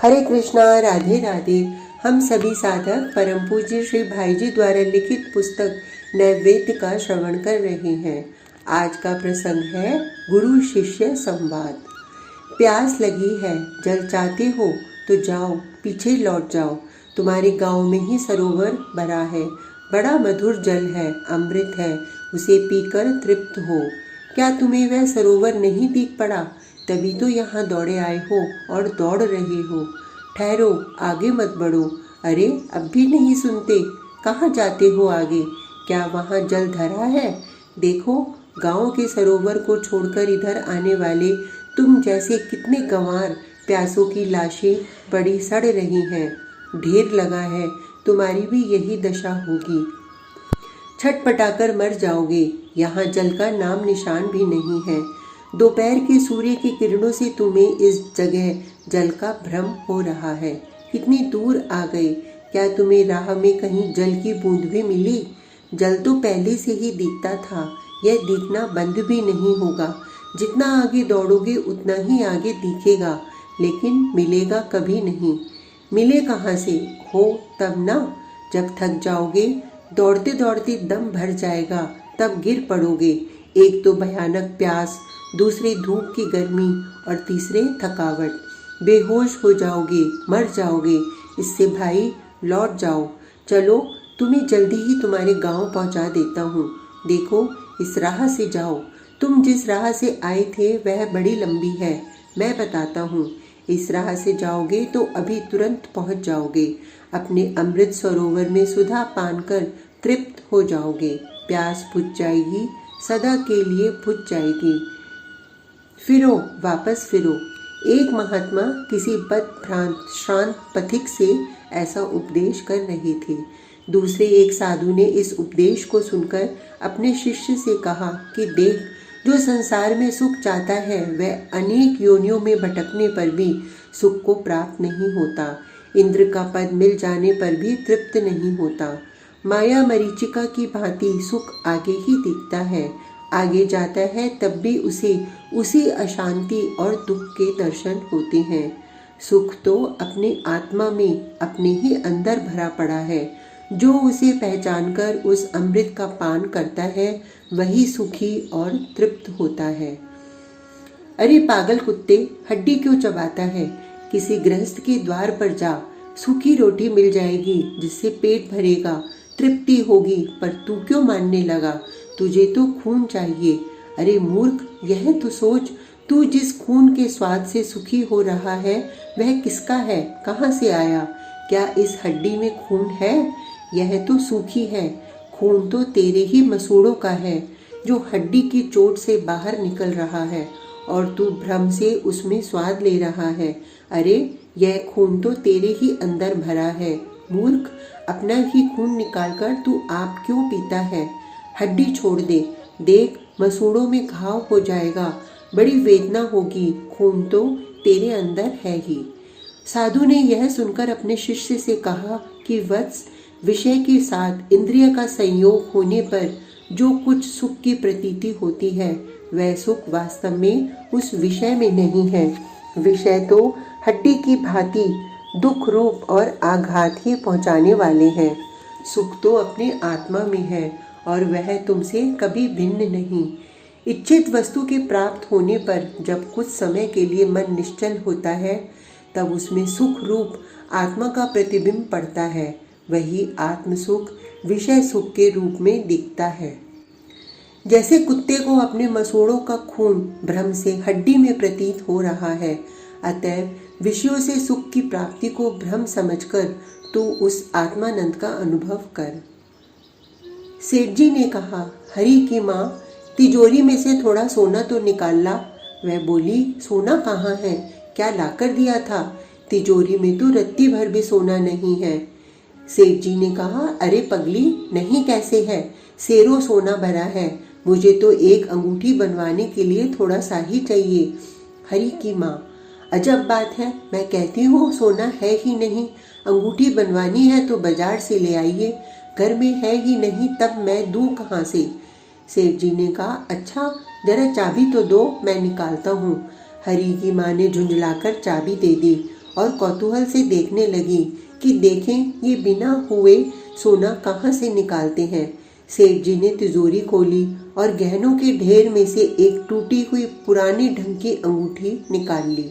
हरे कृष्णा, राधे राधे। हम सभी साधक परम पूज्य श्री भाई जी द्वारा लिखित पुस्तक नैवेद्य का श्रवण कर रहे हैं। आज का प्रसंग है गुरु शिष्य संवाद। प्यास लगी है, जल चाहते हो तो जाओ, पीछे लौट जाओ। तुम्हारे गांव में ही सरोवर भरा है, बड़ा मधुर जल है, अमृत है, उसे पीकर तृप्त हो। क्या तुम्हें वह सरोवर नहीं दिख पड़ा? तभी तो यहाँ दौड़े आए हो और दौड़ रहे हो। ठहरो, आगे मत बढ़ो। अरे अब भी नहीं सुनते? कहाँ जाते हो आगे? क्या वहाँ जल धरा है? देखो, गांव के सरोवर को छोड़कर इधर आने वाले तुम जैसे कितने गंवार प्यासों की लाशें बड़ी सड़ रही हैं। ढेर लगा है, तुम्हारी भी यही दशा होगी। छटपटाकर मर जाओगे। यहाँ जल का नाम निशान भी नहीं है। दोपहर के सूर्य की किरणों से तुम्हें इस जगह जल का भ्रम हो रहा है। कितनी दूर आ गए? क्या तुम्हें राह में कहीं जल की बूंद भी मिली? जल तो पहले से ही दिखता था, यह दिखना बंद भी नहीं होगा। जितना आगे दौड़ोगे उतना ही आगे दिखेगा, लेकिन मिलेगा कभी नहीं। मिले कहाँ से हो तब ना, जब थक जाओगे, दौड़ते दौड़ते दम भर जाएगा, तब गिर पड़ोगे। एक तो भयानक प्यास, दूसरे धूप की गर्मी और तीसरे थकावट। बेहोश हो जाओगे, मर जाओगे। इससे भाई लौट जाओ। चलो, तुम्हें जल्दी ही तुम्हारे गांव पहुंचा देता हूँ। देखो, इस राह से जाओ। तुम जिस राह से आए थे वह बड़ी लंबी है, मैं बताता हूँ। इस राह से जाओगे तो अभी तुरंत पहुंच जाओगे। अपने अमृत सरोवर में सुधा पान कर तृप्त हो जाओगे। प्यास बुझ जाएगी, सदा के लिए बुझ जाएगी। फिरो, वापस फिरो। एक महात्मा किसी बदभ्रांत श्रांत पथिक से ऐसा उपदेश कर रहे थे। दूसरे एक साधु ने इस उपदेश को सुनकर अपने शिष्य से कहा कि देख, जो संसार में सुख चाहता है वह अनेक योनियों में भटकने पर भी सुख को प्राप्त नहीं होता। इंद्र का पद मिल जाने पर भी तृप्त नहीं होता। माया मरीचिका की भांति सुख आगे ही दिखता है, आगे जाता है, तब भी उसे उसी अशांति और दुख के दर्शन होते हैं। सुख तो अपने आत्मा में, अपने ही अंदर भरा पड़ा है। जो उसे पहचानकर उस अमृत का पान करता है वही सुखी और तृप्त होता है। अरे पागल कुत्ते, हड्डी क्यों चबाता है? किसी गृहस्थ के द्वार पर जा, सूखी रोटी मिल जाएगी जिससे पेट भरेगा, तृप्ति होगी। पर तू क्यों मानने लगा? तुझे तो खून चाहिए। अरे मूर्ख, यह तो सोच, तू जिस खून के स्वाद से सुखी हो रहा है वह किसका है, कहाँ से आया? क्या इस हड्डी में खून है? यह तो सूखी है। खून तो तेरे ही मसूड़ों का है, जो हड्डी की चोट से बाहर निकल रहा है और तू भ्रम से उसमें स्वाद ले रहा है। अरे यह खून तो तेरे ही अंदर भरा है। मूर्ख, अपना ही खून निकालकर तू आप क्यों पीता है? हड्डी छोड़ दे। देख, मसूड़ों में घाव हो जाएगा, बड़ी वेदना होगी। खून तो तेरे अंदर है ही। साधु ने यह सुनकर अपने शिष्य से कहा कि वत्स, विषय के साथ इंद्रिय का संयोग होने पर जो कुछ सुख की प्रतीति होती है वह सुख वास्तव में उस विषय में नहीं है। विषय तो हड्डी की भांति दुख रूप और आघात ही पहुंचाने वाले हैं। सुख तो अपने आत्मा में है और वह तुमसे कभी भिन्न नहीं। इच्छित वस्तु के प्राप्त होने पर जब कुछ समय के लिए मन निश्चल होता है तब उसमें सुख रूप आत्मा का प्रतिबिंब पड़ता है। वही आत्म सुख विषय सुख के रूप में दिखता है। जैसे कुत्ते को अपने मसूड़ों का खून भ्रम से हड्डी में प्रतीत हो रहा है, अतएव विषयों से सुख की प्राप्ति को भ्रम समझकर तू उस आत्मानंद का अनुभव कर। सेठ जी ने कहा, हरि की माँ, तिजोरी में से थोड़ा सोना तो निकाल ला। वह बोली, सोना कहाँ है? क्या लाकर दिया था? तिजोरी में तो रत्ती भर भी सोना नहीं है। सेठ जी ने कहा, अरे पगली, नहीं कैसे है? सेरों सोना भरा है। मुझे तो एक अंगूठी बनवाने के लिए थोड़ा सा ही चाहिए। हरि की माँ, अजब बात है, मैं कहती हूँ सोना है ही नहीं। अंगूठी बनवानी है तो बाजार से ले आइए, घर में है ही नहीं, तब मैं दूँ कहाँ से? सेठ जी ने कहा, अच्छा जरा चाबी तो दो, मैं निकालता हूँ। हरि की माँ ने झुंझलाकर चाबी दे दी और कौतूहल से देखने लगी कि देखें ये बिना हुए सोना कहाँ से निकालते हैं। सेठ जी ने तिजोरी खोली और गहनों के ढेर में से एक टूटी हुई पुरानी ढंग की अंगूठी निकाल ली।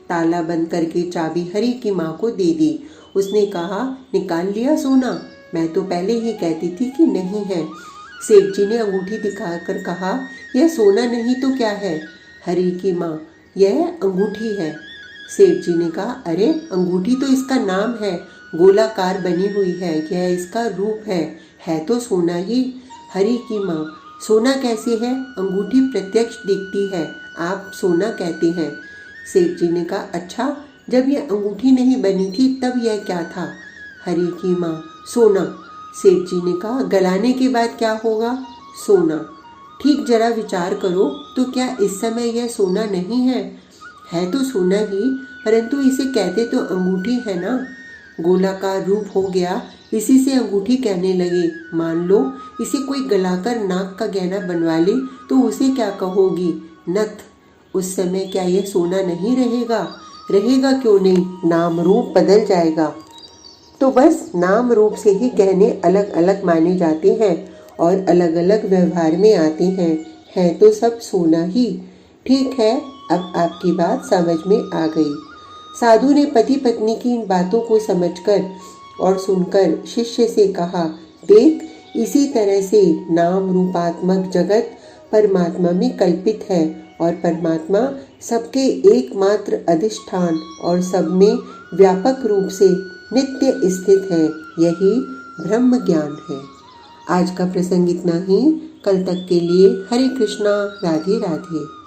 ताला बंद करके चाबी हरी की माँ को दे दी। उसने कहा, निकाल लिया सोना? मैं तो पहले ही कहती थी कि नहीं है। सेठ जी ने अंगूठी दिखाकर कहा, यह सोना नहीं तो क्या है? हरी की माँ, यह अंगूठी है। सेठ जी ने कहा, अरे अंगूठी तो इसका नाम है, गोलाकार बनी हुई है, यह इसका रूप है तो सोना ही। हरी की माँ, सोना कैसे है? अंगूठी प्रत्यक्ष दिखती है, आप सोना कहते हैं। सेठ जी ने कहा, अच्छा, जब यह अंगूठी नहीं बनी थी तब यह क्या था? हरी की माँ, सोना। सेठ जी ने कहा, गलाने के बाद क्या होगा? सोना। ठीक जरा विचार करो तो क्या इस समय यह सोना नहीं है? है तो सोना ही, परंतु इसे कहते तो अंगूठी है ना। गोलाकार रूप हो गया, इसी से अंगूठी कहने लगे। मान लो इसे कोई गलाकर नाक का गहना बनवा ले तो उसे क्या कहोगी? नथ। उस समय क्या यह सोना नहीं रहेगा? रहेगा क्यों नहीं, नाम रूप बदल जाएगा। तो बस नाम रूप से ही गहने अलग अलग माने जाते हैं और अलग अलग व्यवहार में आते हैं। है तो सब सोना ही। ठीक है, अब आपकी बात समझ में आ गई। साधु ने पति पत्नी की इन बातों को समझकर और सुनकर शिष्य से कहा, देख, इसी तरह से नाम रूपात्मक जगत परमात्मा में कल्पित है और परमात्मा सबके एकमात्र अधिष्ठान और सब में व्यापक रूप से नित्य स्थित है। यही ब्रह्म ज्ञान है। आज का प्रसंग इतना ही। कल तक के लिए हरे कृष्णा, राधे राधे।